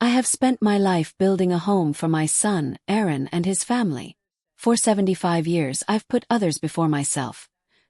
I have spent my life building a home for my son, Aaron, and his family. For 75 years I've put others before myself.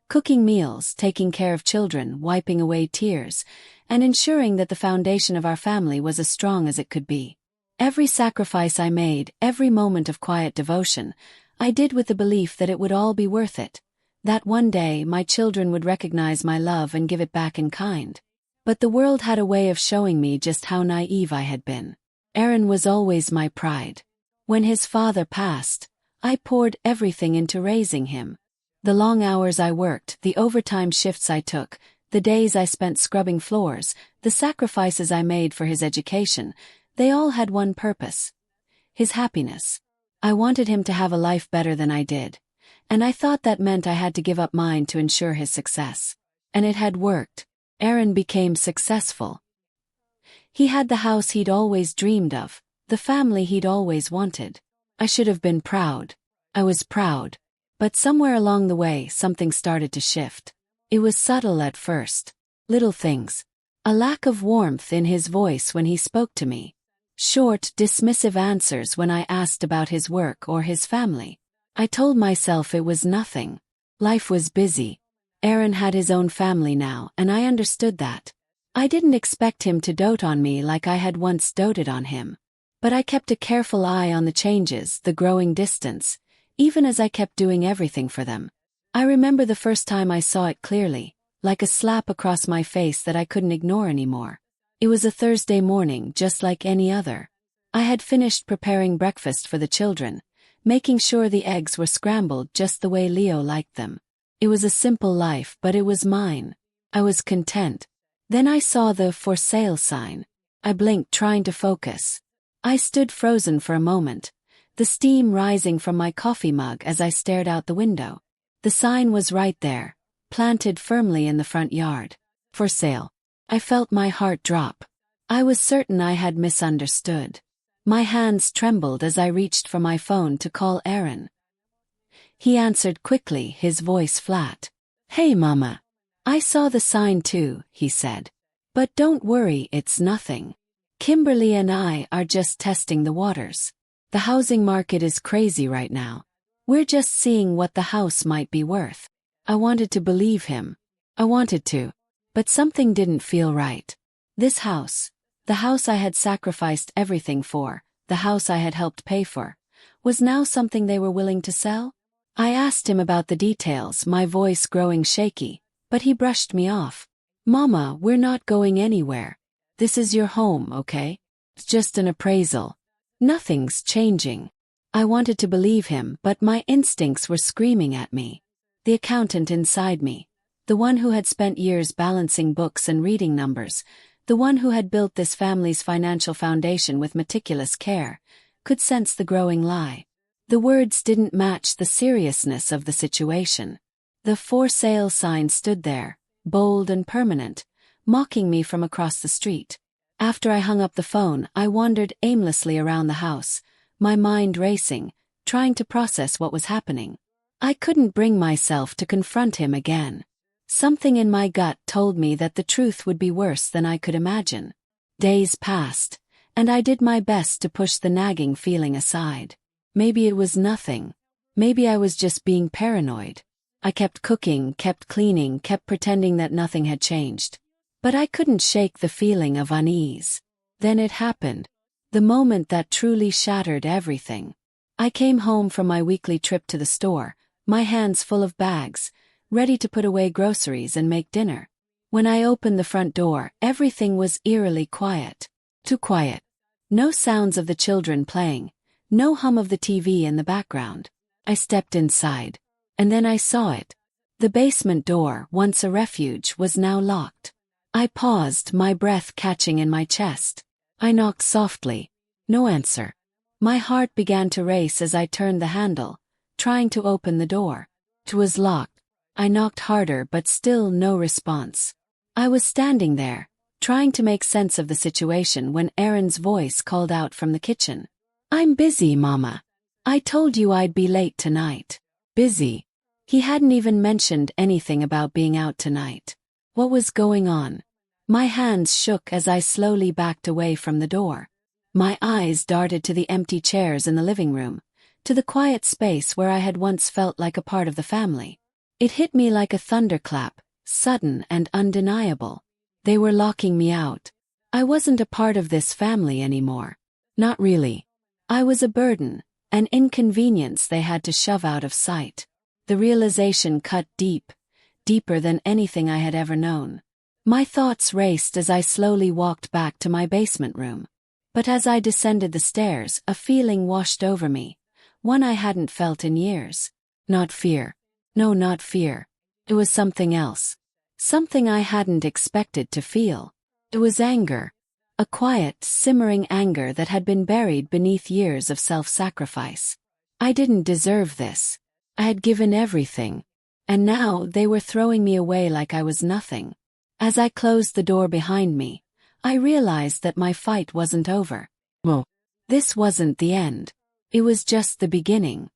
Cooking meals, taking care of children, wiping away tears, and ensuring that the foundation of our family was as strong as it could be. Every sacrifice I made, every moment of quiet devotion, I did with the belief that it would all be worth it. That one day my children would recognize my love and give it back in kind. But the world had a way of showing me just how naive I had been. Aaron was always my pride. When his father passed, I poured everything into raising him. The long hours I worked, the overtime shifts I took, the days I spent scrubbing floors, the sacrifices I made for his education, they all had one purpose: his happiness. I wanted him to have a life better than I did, and I thought that meant I had to give up mine to ensure his success. And it had worked. Aaron became successful. He had the house he'd always dreamed of, the family he'd always wanted. I should have been proud. I was proud. But somewhere along the way something started to shift. It was subtle at first. Little things. A lack of warmth in his voice when he spoke to me. Short, dismissive answers when I asked about his work or his family. I told myself it was nothing. Life was busy. Aaron had his own family now, and I understood that. I didn't expect him to dote on me like I had once doted on him. But I kept a careful eye on the changes, the growing distance, even as I kept doing everything for them. I remember the first time I saw it clearly, like a slap across my face that I couldn't ignore anymore. It was a Thursday morning, just like any other. I had finished preparing breakfast for the children, making sure the eggs were scrambled just the way Leo liked them. It was a simple life, but it was mine. I was content. Then I saw the "for sale" sign. I blinked, trying to focus. I stood frozen for a moment, the steam rising from my coffee mug as I stared out the window. The sign was right there, planted firmly in the front yard. For sale. I felt my heart drop. I was certain I had misunderstood. My hands trembled as I reached for my phone to call Aaron. He answered quickly, his voice flat. "Hey, Mama. I saw the sign too," he said. "But don't worry, it's nothing. Kimberly and I are just testing the waters. The housing market is crazy right now. We're just seeing what the house might be worth." I wanted to believe him. I wanted to. But something didn't feel right. This house, the house I had sacrificed everything for, the house I had helped pay for, was now something they were willing to sell? I asked him about the details, my voice growing shaky, but he brushed me off. "Mama, we're not going anywhere. This is your home, okay? It's just an appraisal. Nothing's changing." I wanted to believe him, but my instincts were screaming at me. The accountant inside me, the one who had spent years balancing books and reading numbers, the one who had built this family's financial foundation with meticulous care, could sense the growing lie. The words didn't match the seriousness of the situation. The "for sale" sign stood there, bold and permanent, mocking me from across the street. After I hung up the phone, I wandered aimlessly around the house, my mind racing, trying to process what was happening. I couldn't bring myself to confront him again. Something in my gut told me that the truth would be worse than I could imagine. Days passed, and I did my best to push the nagging feeling aside. Maybe it was nothing. Maybe I was just being paranoid. I kept cooking, kept cleaning, kept pretending that nothing had changed. But I couldn't shake the feeling of unease. Then it happened. The moment that truly shattered everything. I came home from my weekly trip to the store, my hands full of bags, ready to put away groceries and make dinner. When I opened the front door, everything was eerily quiet. Too quiet. No sounds of the children playing, no hum of the TV in the background. I stepped inside, and then I saw it. The basement door, once a refuge, was now locked. I paused, my breath catching in my chest. I knocked softly. No answer. My heart began to race as I turned the handle, trying to open the door. It was locked. I knocked harder, but still no response. I was standing there, trying to make sense of the situation when Aaron's voice called out from the kitchen. "I'm busy, Mama. I told you I'd be late tonight." Busy. He hadn't even mentioned anything about being out tonight. What was going on? My hands shook as I slowly backed away from the door. My eyes darted to the empty chairs in the living room, to the quiet space where I had once felt like a part of the family. It hit me like a thunderclap, sudden and undeniable. They were locking me out. I wasn't a part of this family anymore. Not really. I was a burden, an inconvenience they had to shove out of sight. The realization cut deep, deeper than anything I had ever known. My thoughts raced as I slowly walked back to my basement room. But as I descended the stairs, a feeling washed over me, one I hadn't felt in years. Not fear. No, not fear. It was something else. Something I hadn't expected to feel. It was anger. A quiet, simmering anger that had been buried beneath years of self-sacrifice. I didn't deserve this. I had given everything. And now they were throwing me away like I was nothing. As I closed the door behind me, I realized that my fight wasn't over. Well, this wasn't the end. It was just the beginning.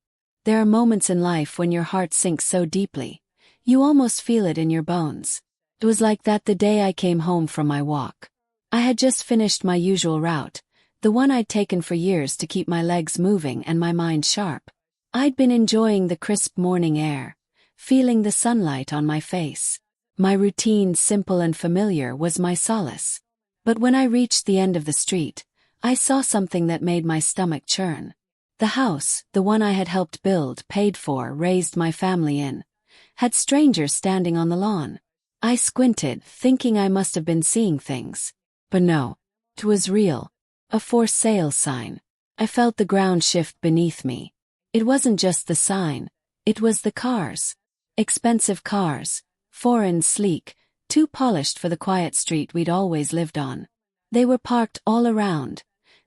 There are moments in life when your heart sinks so deeply, you almost feel it in your bones. It was like that the day I came home from my walk. I had just finished my usual route, the one I'd taken for years to keep my legs moving and my mind sharp. I'd been enjoying the crisp morning air, feeling the sunlight on my face. My routine, simple and familiar, was my solace. But when I reached the end of the street, I saw something that made my stomach churn. The house, the one I had helped build, paid for, raised my family in, had strangers standing on the lawn. I squinted, thinking I must have been seeing things. But no, it was real. A for sale sign. I felt the ground shift beneath me. It wasn't just the sign, it was the cars. Expensive cars, foreign, sleek, too polished for the quiet street we'd always lived on. They were parked all around,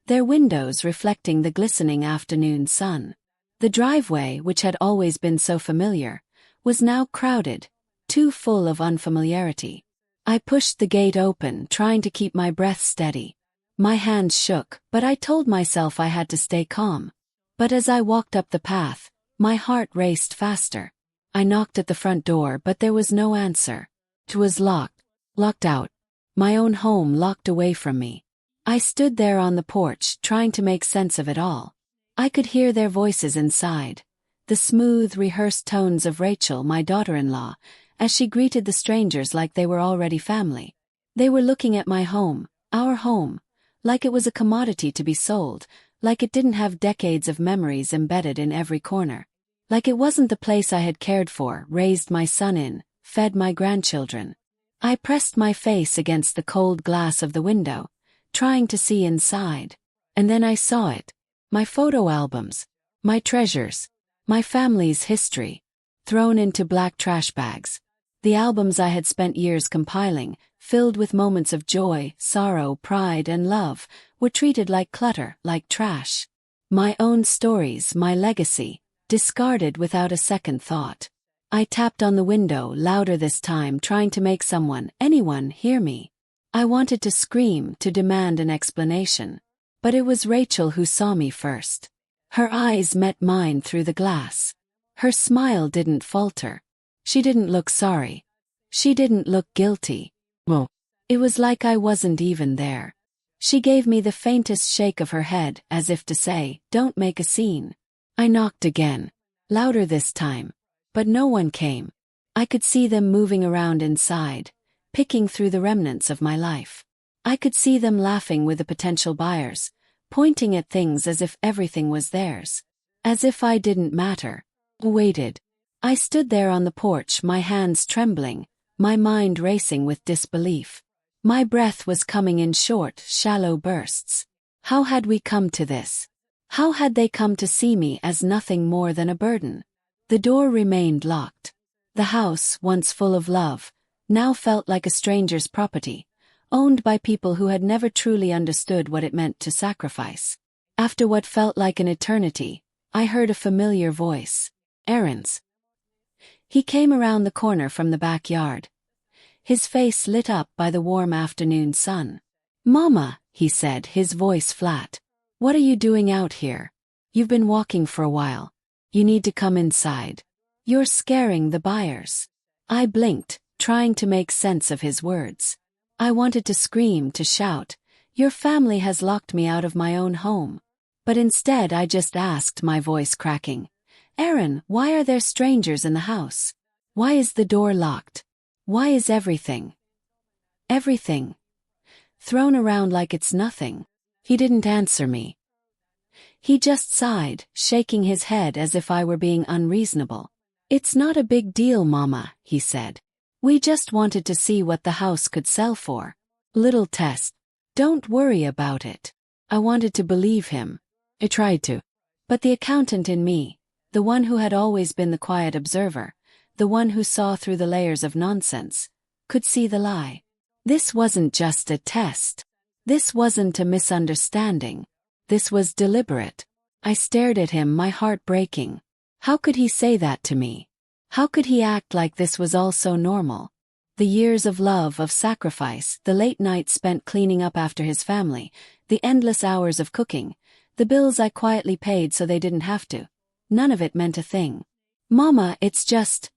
their windows reflecting the glistening afternoon sun. The driveway, which had always been so familiar, was now crowded, too full of unfamiliarity. I pushed the gate open, trying to keep my breath steady. My hands shook, but I told myself I had to stay calm. But as I walked up the path, my heart raced faster. I knocked at the front door, but there was no answer. It was locked out. My own home locked away from me. I stood there on the porch, trying to make sense of it all. I could hear their voices inside, the smooth, rehearsed tones of Rachel, my daughter-in-law, as she greeted the strangers like they were already family. They were looking at my home, our home, like it was a commodity to be sold, like it didn't have decades of memories embedded in every corner. Like it wasn't the place I had cared for, raised my son in, fed my grandchildren. I pressed my face against the cold glass of the window, trying to see inside. And then I saw it. My photo albums. My treasures. My family's history. Thrown into black trash bags. The albums I had spent years compiling, filled with moments of joy, sorrow, pride, and love, were treated like clutter, like trash. My own stories, my legacy, discarded without a second thought. I tapped on the window, louder this time, trying to make someone, anyone, hear me. I wanted to scream, to demand an explanation. But it was Rachel who saw me first. Her eyes met mine through the glass. Her smile didn't falter. She didn't look sorry. She didn't look guilty. Well, it was like I wasn't even there. She gave me the faintest shake of her head, as if to say, "Don't make a scene." I knocked again, louder this time. But no one came. I could see them moving around inside, picking through the remnants of my life. I could see them laughing with the potential buyers, pointing at things as if everything was theirs. As if I didn't matter. Waited. I stood there on the porch, my hands trembling, my mind racing with disbelief. My breath was coming in short, shallow bursts. How had we come to this? How had they come to see me as nothing more than a burden? The door remained locked. The house, once full of love, now felt like a stranger's property, owned by people who had never truly understood what it meant to sacrifice. After what felt like an eternity, I heard a familiar voice. Aaron's. He came around the corner from the backyard, his face lit up by the warm afternoon sun. "Mama," he said, his voice flat. "What are you doing out here? You've been walking for a while. You need to come inside. You're scaring the buyers." I blinked, trying to make sense of his words. I wanted to scream, to shout, Your family has locked me out of my own home. But instead I just asked, my voice cracking, Aaron, why are there strangers in the house? Why is the door locked? Why is everything thrown around like it's nothing? He didn't answer me. He just sighed, shaking his head as if I were being unreasonable. It's not a big deal, Mama, he said. We just wanted to see what the house could sell for. Little test. Don't worry about it. I wanted to believe him. I tried to. But the accountant in me, the one who had always been the quiet observer, the one who saw through the layers of nonsense, could see the lie. This wasn't just a test. This wasn't a misunderstanding. This was deliberate. I stared at him, my heart breaking. How could he say that to me? How could he act like this was all so normal? The years of love, of sacrifice, the late nights spent cleaning up after his family, the endless hours of cooking, the bills I quietly paid so they didn't have to. None of it meant a thing. Mama, it's just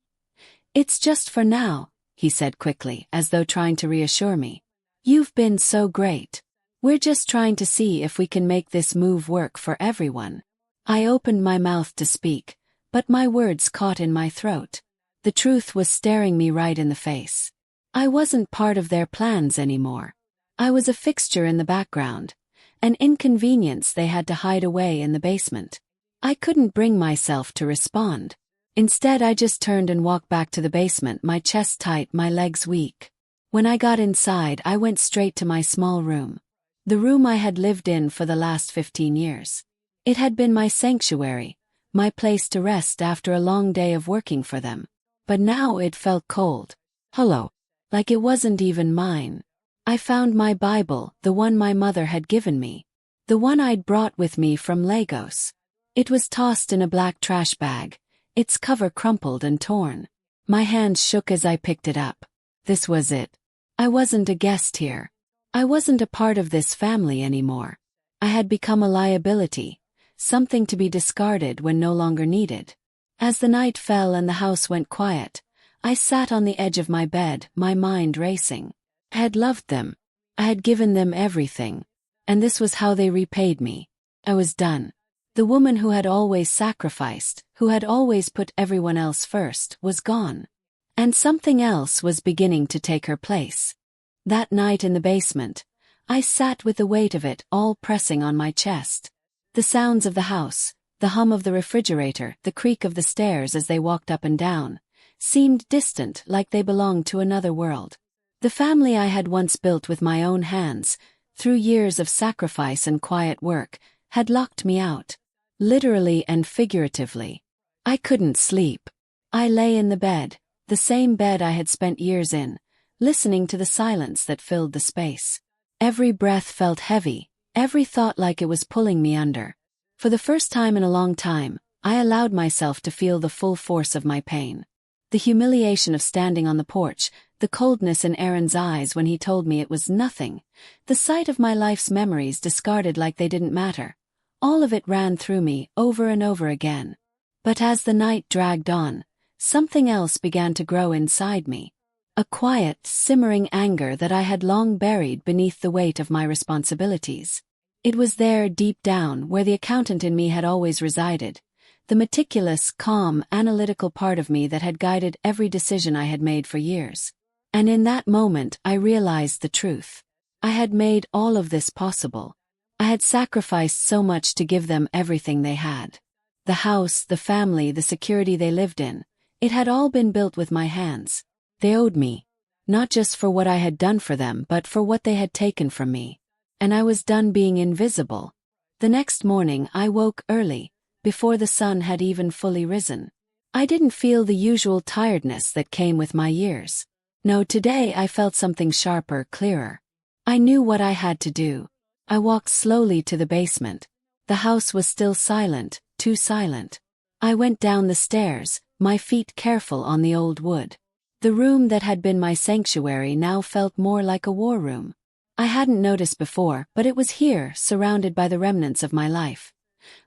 for now, he said quickly, as though trying to reassure me. You've been so great. We're just trying to see if we can make this move work for everyone. I opened my mouth to speak, but my words caught in my throat. The truth was staring me right in the face. I wasn't part of their plans anymore. I was a fixture in the background, an inconvenience they had to hide away in the basement. I couldn't bring myself to respond. Instead, I just turned and walked back to the basement, my chest tight, my legs weak. When I got inside, I went straight to my small room. The room I had lived in for the last 15 years. It had been my sanctuary, my place to rest after a long day of working for them. But now it felt cold, hollow, like it wasn't even mine. I found my Bible, the one my mother had given me, the one I'd brought with me from Lagos. It was tossed in a black trash bag, its cover crumpled and torn. My hands shook as I picked it up. This was it. I wasn't a guest here. I wasn't a part of this family anymore. I had become a liability, something to be discarded when no longer needed. As the night fell and the house went quiet, I sat on the edge of my bed, my mind racing. I had loved them. I had given them everything. And this was how they repaid me. I was done. The woman who had always sacrificed, who had always put everyone else first, was gone. And something else was beginning to take her place. That night in the basement, I sat with the weight of it all pressing on my chest. The sounds of the house, the hum of the refrigerator, the creak of the stairs as they walked up and down, seemed distant, like they belonged to another world. The family I had once built with my own hands, through years of sacrifice and quiet work, had locked me out. Literally and figuratively. I couldn't sleep. I lay in the bed, the same bed I had spent years in, listening to the silence that filled the space. Every breath felt heavy, every thought like it was pulling me under. For the first time in a long time, I allowed myself to feel the full force of my pain. The humiliation of standing on the porch, the coldness in Aaron's eyes when he told me it was nothing, the sight of my life's memories discarded like they didn't matter. All of it ran through me over and over again. But as the night dragged on, something else began to grow inside me. A quiet, simmering anger that I had long buried beneath the weight of my responsibilities. It was there deep down where the accountant in me had always resided, the meticulous, calm, analytical part of me that had guided every decision I had made for years. And in that moment I realized the truth. I had made all of this possible. I had sacrificed so much to give them everything they had. The house, the family, the security they lived in. It had all been built with my hands. They owed me. Not just for what I had done for them, but for what they had taken from me. And I was done being invisible. The next morning I woke early, before the sun had even fully risen. I didn't feel the usual tiredness that came with my years. No, today I felt something sharper, clearer. I knew what I had to do. I walked slowly to the basement. The house was still silent, too silent. I went down the stairs, my feet careful on the old wood. The room that had been my sanctuary now felt more like a war room. I hadn't noticed before, but it was here, surrounded by the remnants of my life.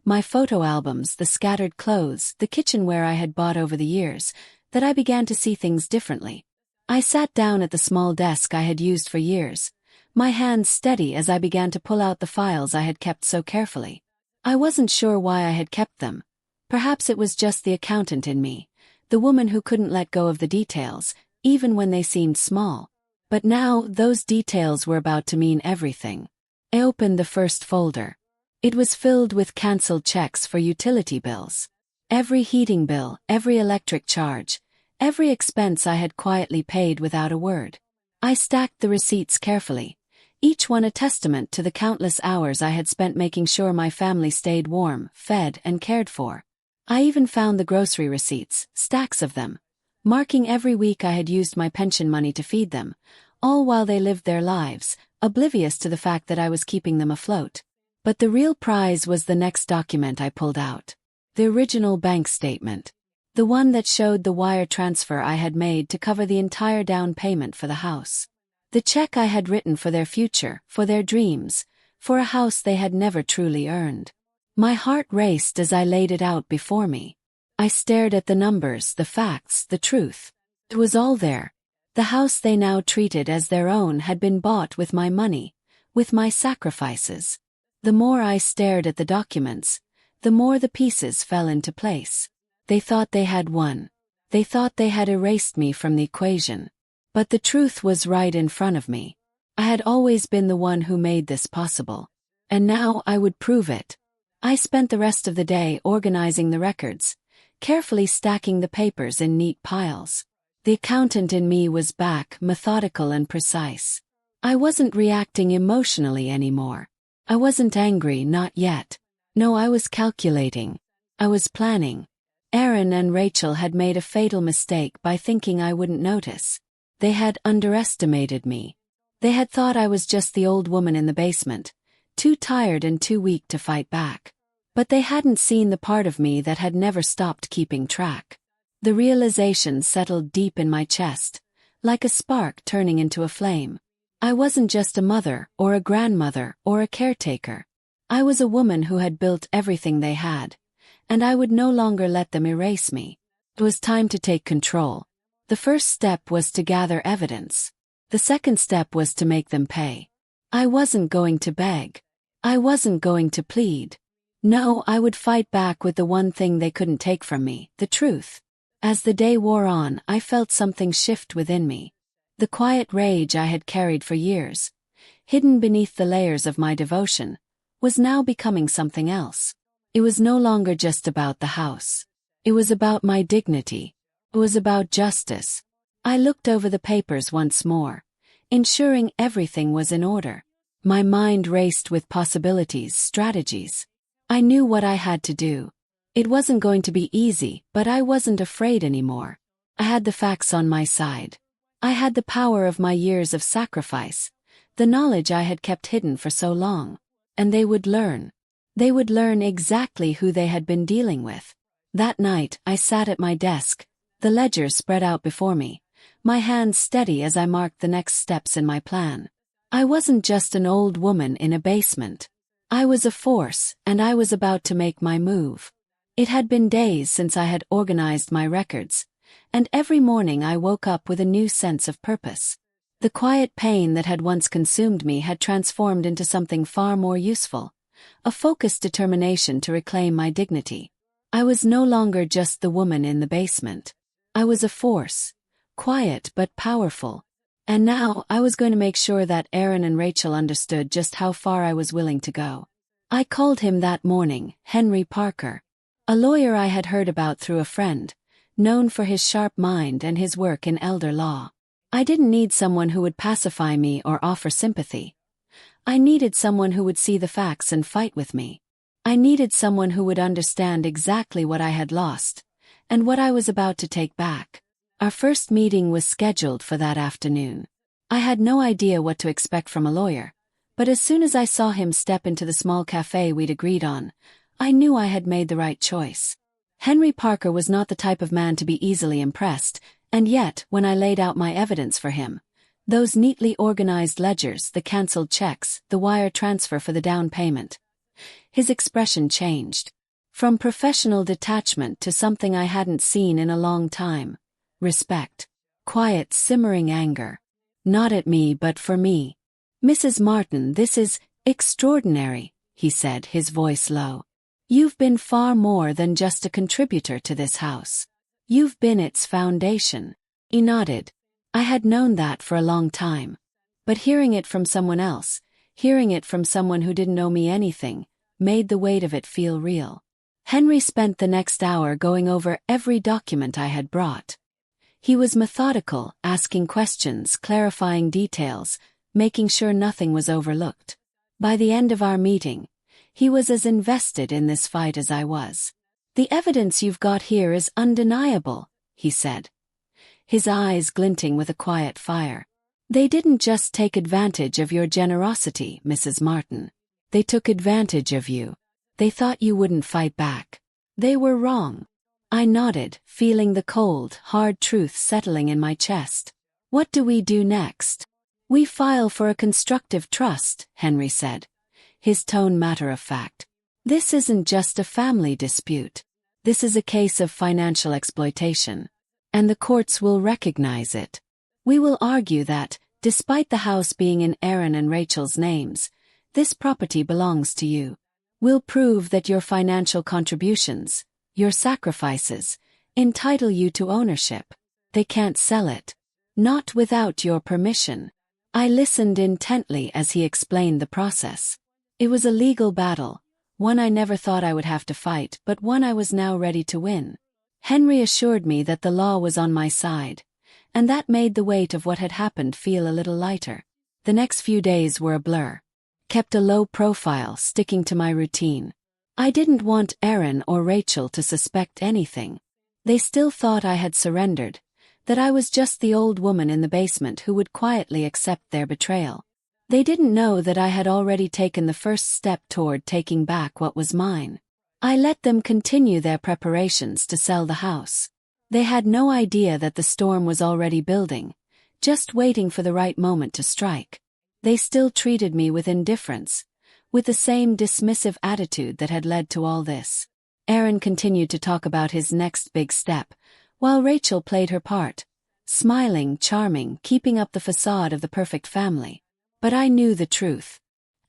My photo albums, the scattered clothes, the kitchenware I had bought over the years, that I began to see things differently. I sat down at the small desk I had used for years, my hands steady as I began to pull out the files I had kept so carefully. I wasn't sure why I had kept them. Perhaps it was just the accountant in me, the woman who couldn't let go of the details, even when they seemed small. But now, those details were about to mean everything. I opened the first folder. It was filled with cancelled checks for utility bills. Every heating bill, every electric charge, every expense I had quietly paid without a word. I stacked the receipts carefully, each one a testament to the countless hours I had spent making sure my family stayed warm, fed, and cared for. I even found the grocery receipts, stacks of them, marking every week I had used my pension money to feed them, all while they lived their lives, oblivious to the fact that I was keeping them afloat. But the real prize was the next document I pulled out. The original bank statement. The one that showed the wire transfer I had made to cover the entire down payment for the house. The check I had written for their future, for their dreams, for a house they had never truly earned. My heart raced as I laid it out before me. I stared at the numbers, the facts, the truth. It was all there. The house they now treated as their own had been bought with my money, with my sacrifices. The more I stared at the documents, the more the pieces fell into place. They thought they had won. They thought they had erased me from the equation. But the truth was right in front of me. I had always been the one who made this possible. And now I would prove it. I spent the rest of the day organizing the records, carefully stacking the papers in neat piles. The accountant in me was back, methodical and precise. I wasn't reacting emotionally anymore. I wasn't angry, not yet. No, I was calculating. I was planning. Aaron and Rachel had made a fatal mistake by thinking I wouldn't notice. They had underestimated me. They had thought I was just the old woman in the basement, too tired and too weak to fight back. But they hadn't seen the part of me that had never stopped keeping track. The realization settled deep in my chest, like a spark turning into a flame. I wasn't just a mother, or a grandmother, or a caretaker. I was a woman who had built everything they had, and I would no longer let them erase me. It was time to take control. The first step was to gather evidence. The second step was to make them pay. I wasn't going to beg. I wasn't going to plead. No, I would fight back with the one thing they couldn't take from me, the truth. As the day wore on, I felt something shift within me. The quiet rage I had carried for years, hidden beneath the layers of my devotion, was now becoming something else. It was no longer just about the house. It was about my dignity. It was about justice. I looked over the papers once more, ensuring everything was in order. My mind raced with possibilities, strategies. I knew what I had to do. It wasn't going to be easy, but I wasn't afraid anymore. I had the facts on my side. I had the power of my years of sacrifice, the knowledge I had kept hidden for so long. And they would learn. They would learn exactly who they had been dealing with. That night, I sat at my desk, the ledger spread out before me, my hands steady as I marked the next steps in my plan. I wasn't just an old woman in a basement. I was a force, and I was about to make my move. It had been days since I had organized my records, and every morning I woke up with a new sense of purpose. The quiet pain that had once consumed me had transformed into something far more useful, a focused determination to reclaim my dignity. I was no longer just the woman in the basement. I was a force, quiet but powerful. And now I was going to make sure that Aaron and Rachel understood just how far I was willing to go. I called him that morning, Henry Parker. A lawyer I had heard about through a friend, known for his sharp mind and his work in elder law. I didn't need someone who would pacify me or offer sympathy. I needed someone who would see the facts and fight with me. I needed someone who would understand exactly what I had lost, and what I was about to take back. Our first meeting was scheduled for that afternoon. I had no idea what to expect from a lawyer, but as soon as I saw him step into the small cafe we'd agreed on, I knew I had made the right choice. Henry Parker was not the type of man to be easily impressed, and yet, when I laid out my evidence for him, those neatly organized ledgers, the cancelled checks, the wire transfer for the down payment, his expression changed. From professional detachment to something I hadn't seen in a long time. Respect. Quiet, simmering anger. Not at me but for me. Mrs. Martin, this is extraordinary, he said, his voice low. You've been far more than just a contributor to this house. You've been its foundation. He nodded. I had known that for a long time. But hearing it from someone else, hearing it from someone who didn't owe me anything, made the weight of it feel real. Henry spent the next hour going over every document I had brought. He was methodical, asking questions, clarifying details, making sure nothing was overlooked. By the end of our meeting, he was as invested in this fight as I was. The evidence you've got here is undeniable, he said, his eyes glinting with a quiet fire. They didn't just take advantage of your generosity, Mrs. Martin. They took advantage of you. They thought you wouldn't fight back. They were wrong. I nodded, feeling the cold, hard truth settling in my chest. What do we do next? We file for a constructive trust, Henry said, his tone matter-of-fact. This isn't just a family dispute. This is a case of financial exploitation. And the courts will recognize it. We will argue that, despite the house being in Aaron and Rachel's names, this property belongs to you. We'll prove that your financial contributions, your sacrifices, entitle you to ownership. They can't sell it. Not without your permission. I listened intently as he explained the process. It was a legal battle, one I never thought I would have to fight, but one I was now ready to win. Henry assured me that the law was on my side, and that made the weight of what had happened feel a little lighter. The next few days were a blur. Kept a low profile, sticking to my routine. I didn't want Aaron or Rachel to suspect anything. They still thought I had surrendered, that I was just the old woman in the basement who would quietly accept their betrayal. They didn't know that I had already taken the first step toward taking back what was mine. I let them continue their preparations to sell the house. They had no idea that the storm was already building, just waiting for the right moment to strike. They still treated me with indifference, with the same dismissive attitude that had led to all this. Aaron continued to talk about his next big step, while Rachel played her part, smiling, charming, keeping up the facade of the perfect family. But I knew the truth.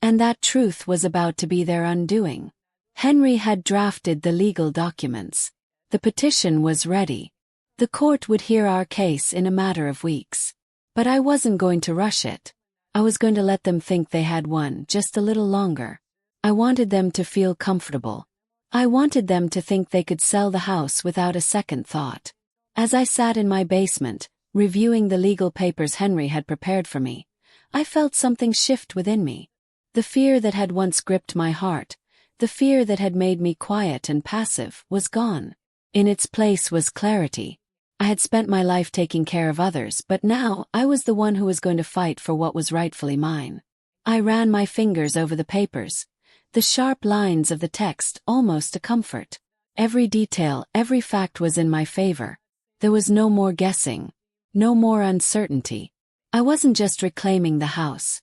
And that truth was about to be their undoing. Henry had drafted the legal documents. The petition was ready. The court would hear our case in a matter of weeks. But I wasn't going to rush it. I was going to let them think they had won just a little longer. I wanted them to feel comfortable. I wanted them to think they could sell the house without a second thought. As I sat in my basement, reviewing the legal papers Henry had prepared for me, I felt something shift within me. The fear that had once gripped my heart, the fear that had made me quiet and passive, was gone. In its place was clarity. I had spent my life taking care of others, but now I was the one who was going to fight for what was rightfully mine. I ran my fingers over the papers, the sharp lines of the text almost a comfort. Every detail, every fact was in my favor. There was no more guessing, no more uncertainty. I wasn't just reclaiming the house.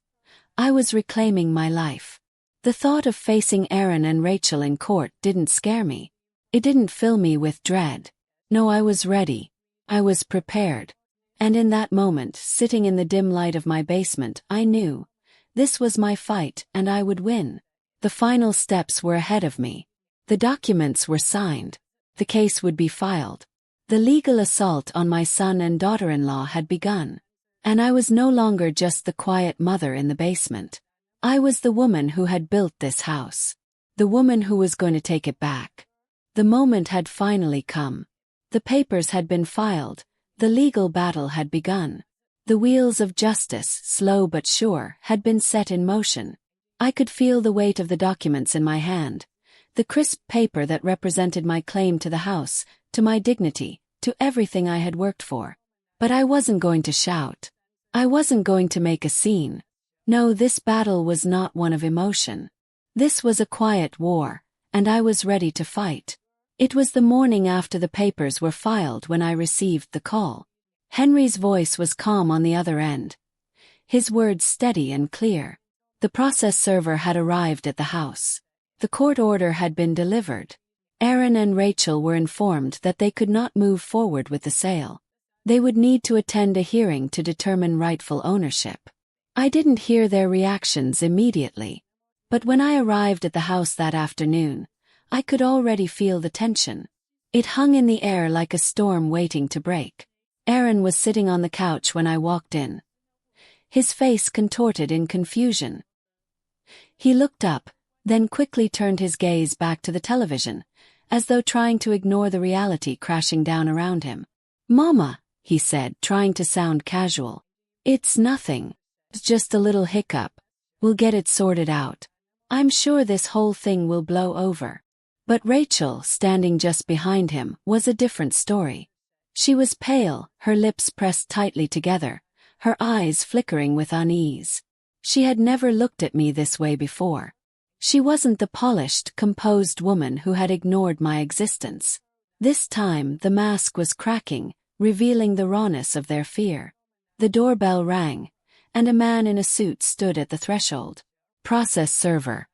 I was reclaiming my life. The thought of facing Aaron and Rachel in court didn't scare me. It didn't fill me with dread. No, I was ready. I was prepared. And in that moment, sitting in the dim light of my basement, I knew. This was my fight, and I would win. The final steps were ahead of me. The documents were signed. The case would be filed. The legal assault on my son and daughter-in-law had begun. And I was no longer just the quiet mother in the basement. I was the woman who had built this house. The woman who was going to take it back. The moment had finally come. The papers had been filed. The legal battle had begun. The wheels of justice, slow but sure, had been set in motion. I could feel the weight of the documents in my hand. The crisp paper that represented my claim to the house, to my dignity, to everything I had worked for. But I wasn't going to shout. I wasn't going to make a scene. No, this battle was not one of emotion. This was a quiet war, and I was ready to fight. It was the morning after the papers were filed when I received the call. Henry's voice was calm on the other end. His words steady and clear. The process server had arrived at the house. The court order had been delivered. Aaron and Rachel were informed that they could not move forward with the sale. They would need to attend a hearing to determine rightful ownership. I didn't hear their reactions immediately. But when I arrived at the house that afternoon, I could already feel the tension. It hung in the air like a storm waiting to break. Aaron was sitting on the couch when I walked in. His face contorted in confusion. He looked up, then quickly turned his gaze back to the television, as though trying to ignore the reality crashing down around him. "Mama," he said, trying to sound casual. "It's nothing. It's just a little hiccup. We'll get it sorted out. I'm sure this whole thing will blow over." But Rachel, standing just behind him, was a different story. She was pale, her lips pressed tightly together, her eyes flickering with unease. She had never looked at me this way before. She wasn't the polished, composed woman who had ignored my existence. This time the mask was cracking, revealing the rawness of their fear. The doorbell rang, and a man in a suit stood at the threshold. "Process server."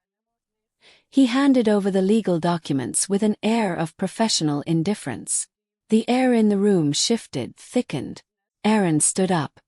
He handed over the legal documents with an air of professional indifference. The air in the room shifted, thickened. Aaron stood up,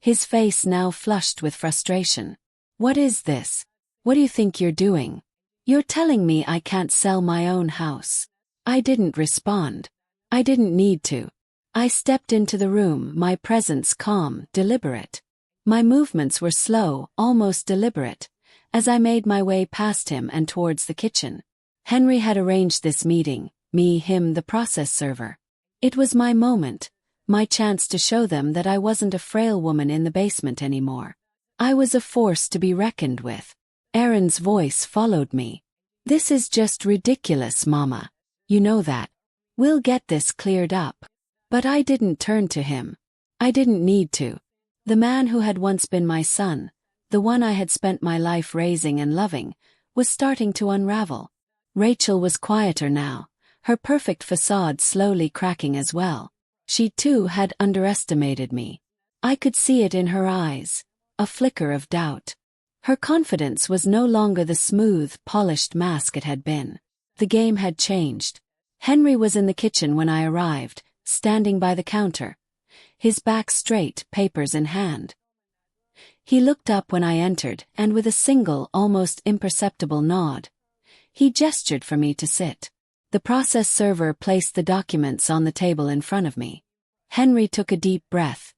his face now flushed with frustration. "What is this? What do you think you're doing? You're telling me I can't sell my own house?" I didn't respond. I didn't need to. I stepped into the room, my presence calm, deliberate. My movements were slow, almost deliberate, as I made my way past him and towards the kitchen. Henry had arranged this meeting, me, him, the process server. It was my moment, my chance to show them that I wasn't a frail woman in the basement anymore. I was a force to be reckoned with. Aaron's voice followed me. "This is just ridiculous, Mama. You know that. We'll get this cleared up." But I didn't turn to him. I didn't need to. The man who had once been my son, the one I had spent my life raising and loving, was starting to unravel. Rachel was quieter now, her perfect facade slowly cracking as well. She too had underestimated me. I could see it in her eyes, a flicker of doubt. Her confidence was no longer the smooth, polished mask it had been. The game had changed. Henry was in the kitchen when I arrived, standing by the counter, his back straight, papers in hand. He looked up when I entered, and with a single, almost imperceptible nod, he gestured for me to sit. The process server placed the documents on the table in front of me. Henry took a deep breath,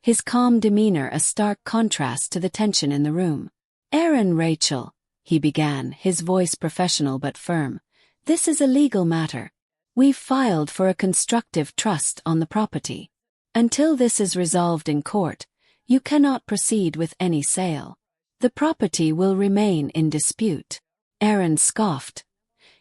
his calm demeanor a stark contrast to the tension in the room. "Aaron, Rachel," he began, his voice professional but firm, "this is a legal matter. We've filed for a constructive trust on the property. Until this is resolved in court, you cannot proceed with any sale. The property will remain in dispute." Aaron scoffed,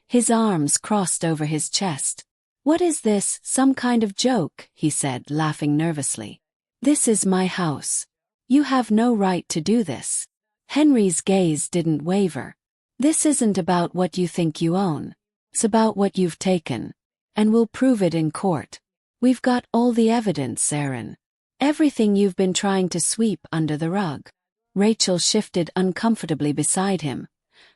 his arms crossed over his chest. "What is this, some kind of joke?" he said, laughing nervously. "This is my house. You have no right to do this." Henry's gaze didn't waver. "This isn't about what you think you own. It's about what you've taken. And we'll prove it in court. We've got all the evidence, Aaron. Everything you've been trying to sweep under the rug." Rachel shifted uncomfortably beside him,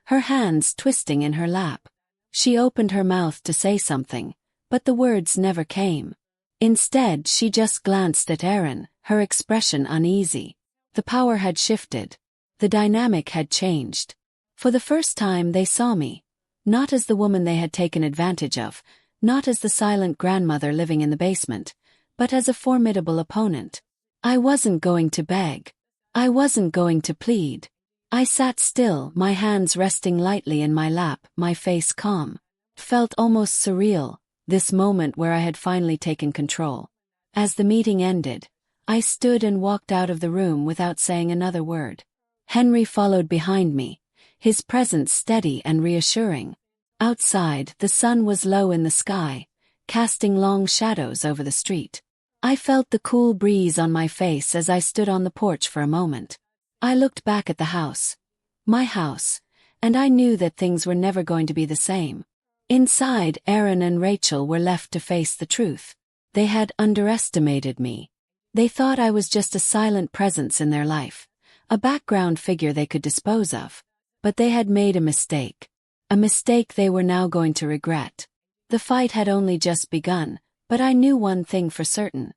her hands twisting in her lap. She opened her mouth to say something, but the words never came. Instead, she just glanced at Aaron, her expression uneasy. The power had shifted. The dynamic had changed. For the first time they saw me, not as the woman they had taken advantage of, not as the silent grandmother living in the basement, but as a formidable opponent. I wasn't going to beg. I wasn't going to plead. I sat still, my hands resting lightly in my lap, my face calm. It felt almost surreal, this moment where I had finally taken control. As the meeting ended, I stood and walked out of the room without saying another word. Henry followed behind me, his presence steady and reassuring. Outside, the sun was low in the sky, casting long shadows over the street. I felt the cool breeze on my face as I stood on the porch for a moment. I looked back at the house, my house, and I knew that things were never going to be the same. Inside, Aaron and Rachel were left to face the truth. They had underestimated me. They thought I was just a silent presence in their life, a background figure they could dispose of. But they had made a mistake. A mistake they were now going to regret. The fight had only just begun, but I knew one thing for certain.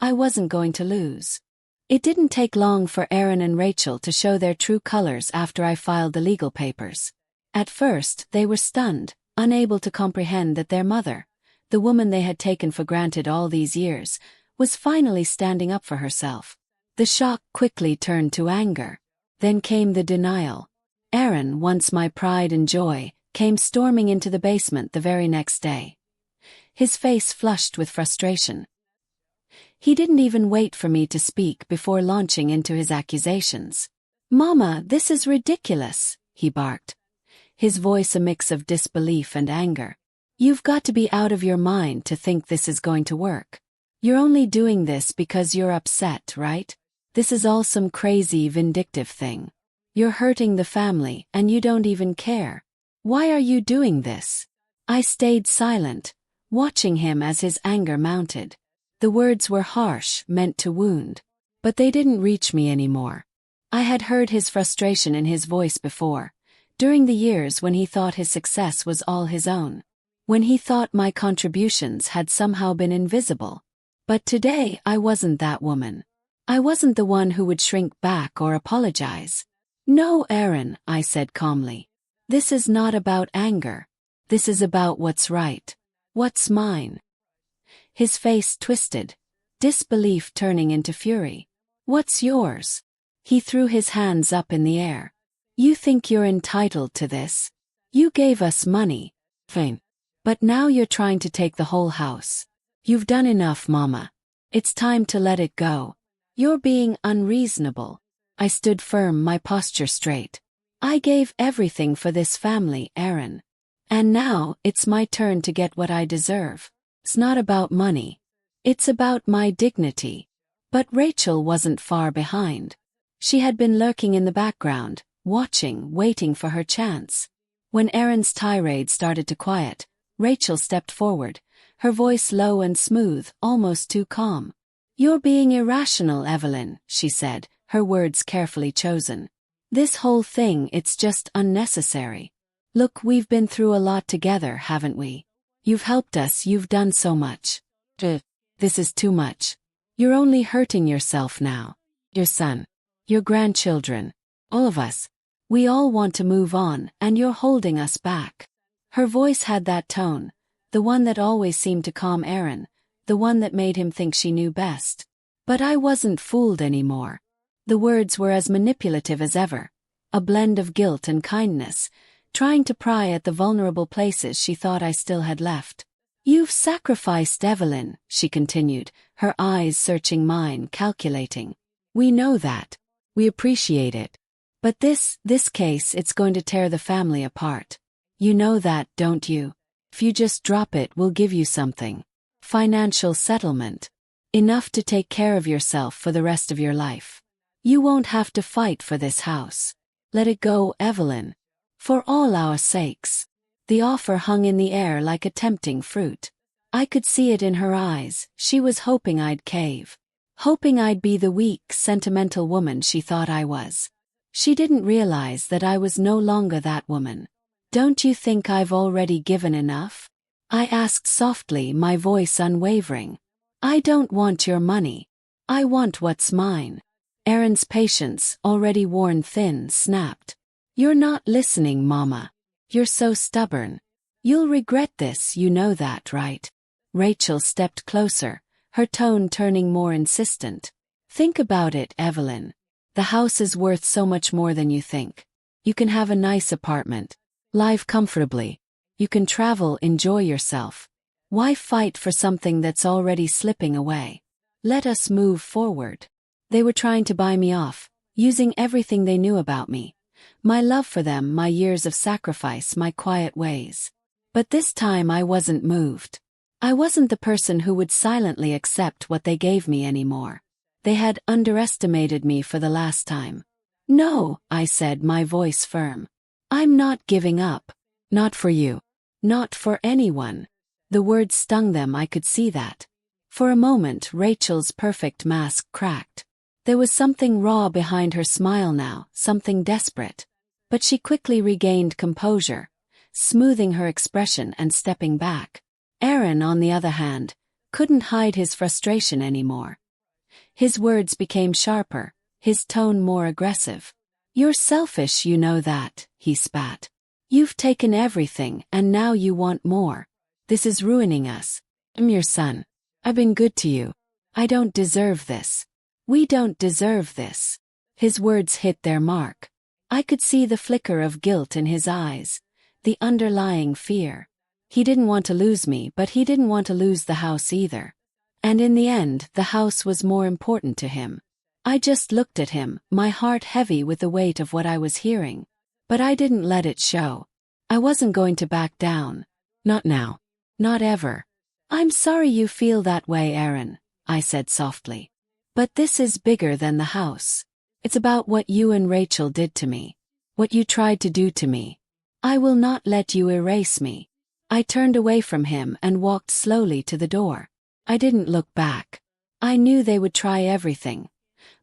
I wasn't going to lose. It didn't take long for Aaron and Rachel to show their true colors after I filed the legal papers. At first, they were stunned, unable to comprehend that their mother, the woman they had taken for granted all these years, was finally standing up for herself. The shock quickly turned to anger. Then came the denial. Aaron, once my pride and joy, came storming into the basement the very next day. His face flushed with frustration. He didn't even wait for me to speak before launching into his accusations. "Mama, this is ridiculous," he barked, his voice a mix of disbelief and anger. "You've got to be out of your mind to think this is going to work. You're only doing this because you're upset, right? This is all some crazy, vindictive thing. You're hurting the family and you don't even care. Why are you doing this?" I stayed silent, watching him as his anger mounted. The words were harsh, meant to wound. But they didn't reach me anymore. I had heard his frustration in his voice before, during the years when he thought his success was all his own, when he thought my contributions had somehow been invisible. But today I wasn't that woman. I wasn't the one who would shrink back or apologize. "No, Aaron," I said calmly. "This is not about anger. This is about what's right. What's mine." His face twisted, disbelief turning into fury. "What's yours?" He threw his hands up in the air. "You think you're entitled to this? You gave us money. Fine. But now you're trying to take the whole house. You've done enough, Mama. It's time to let it go. You're being unreasonable." I stood firm, my posture straight. "I gave everything for this family, Aaron. And now, it's my turn to get what I deserve. It's not about money. It's about my dignity." But Rachel wasn't far behind. She had been lurking in the background, watching, waiting for her chance. When Aaron's tirade started to quiet, Rachel stepped forward, her voice low and smooth, almost too calm. "You're being irrational, Evelyn," she said, her words carefully chosen. "This whole thing, it's just unnecessary. Look, we've been through a lot together, haven't we? You've helped us, you've done so much. This is too much. You're only hurting yourself now. Your son, your grandchildren, all of us. We all want to move on, and you're holding us back." Her voice had that tone, the one that always seemed to calm Aaron, the one that made him think she knew best. But I wasn't fooled anymore. The words were as manipulative as ever, a blend of guilt and kindness, trying to pry at the vulnerable places she thought I still had left. "You've sacrificed Evelyn," she continued, her eyes searching mine, calculating. "We know that. We appreciate it. But this case, it's going to tear the family apart. You know that, don't you? If you just drop it, we'll give you something. Financial settlement. Enough to take care of yourself for the rest of your life. You won't have to fight for this house. Let it go, Evelyn. For all our sakes." The offer hung in the air like a tempting fruit. I could see it in her eyes. She was hoping I'd cave. Hoping I'd be the weak, sentimental woman she thought I was. She didn't realize that I was no longer that woman. "Don't you think I've already given enough?" I asked softly, my voice unwavering. "I don't want your money. I want what's mine." Aaron's patience, already worn thin, snapped. "You're not listening, Mama. You're so stubborn. You'll regret this, you know that, right?" Rachel stepped closer, her tone turning more insistent. "Think about it, Evelyn. The house is worth so much more than you think. You can have a nice apartment. Live comfortably. You can travel, enjoy yourself. Why fight for something that's already slipping away? Let us move forward." They were trying to buy me off, using everything they knew about me. My love for them, my years of sacrifice, my quiet ways. But this time I wasn't moved. I wasn't the person who would silently accept what they gave me anymore. They had underestimated me for the last time. "No," I said, my voice firm. "I'm not giving up. Not for you. Not for anyone." The words stung them, I could see that. For a moment Rachel's perfect mask cracked. There was something raw behind her smile now, something desperate. But she quickly regained composure, smoothing her expression and stepping back. Aaron, on the other hand, couldn't hide his frustration anymore. His words became sharper, his tone more aggressive. You're selfish, you know that, he spat. You've taken everything and now you want more. This is ruining us. I'm your son. I've been good to you. I don't deserve this. We don't deserve this. His words hit their mark. I could see the flicker of guilt in his eyes, the underlying fear. He didn't want to lose me, but he didn't want to lose the house either. And in the end, the house was more important to him. I just looked at him, my heart heavy with the weight of what I was hearing. But I didn't let it show. I wasn't going to back down. Not now. Not ever. I'm sorry you feel that way, Aaron, I said softly. But this is bigger than the house. It's about what you and Rachel did to me. What you tried to do to me. I will not let you erase me. I turned away from him and walked slowly to the door. I didn't look back. I knew they would try everything.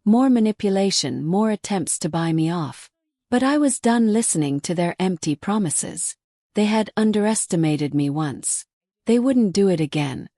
More manipulation, more attempts to buy me off. But I was done listening to their empty promises. They had underestimated me once. They wouldn't do it again.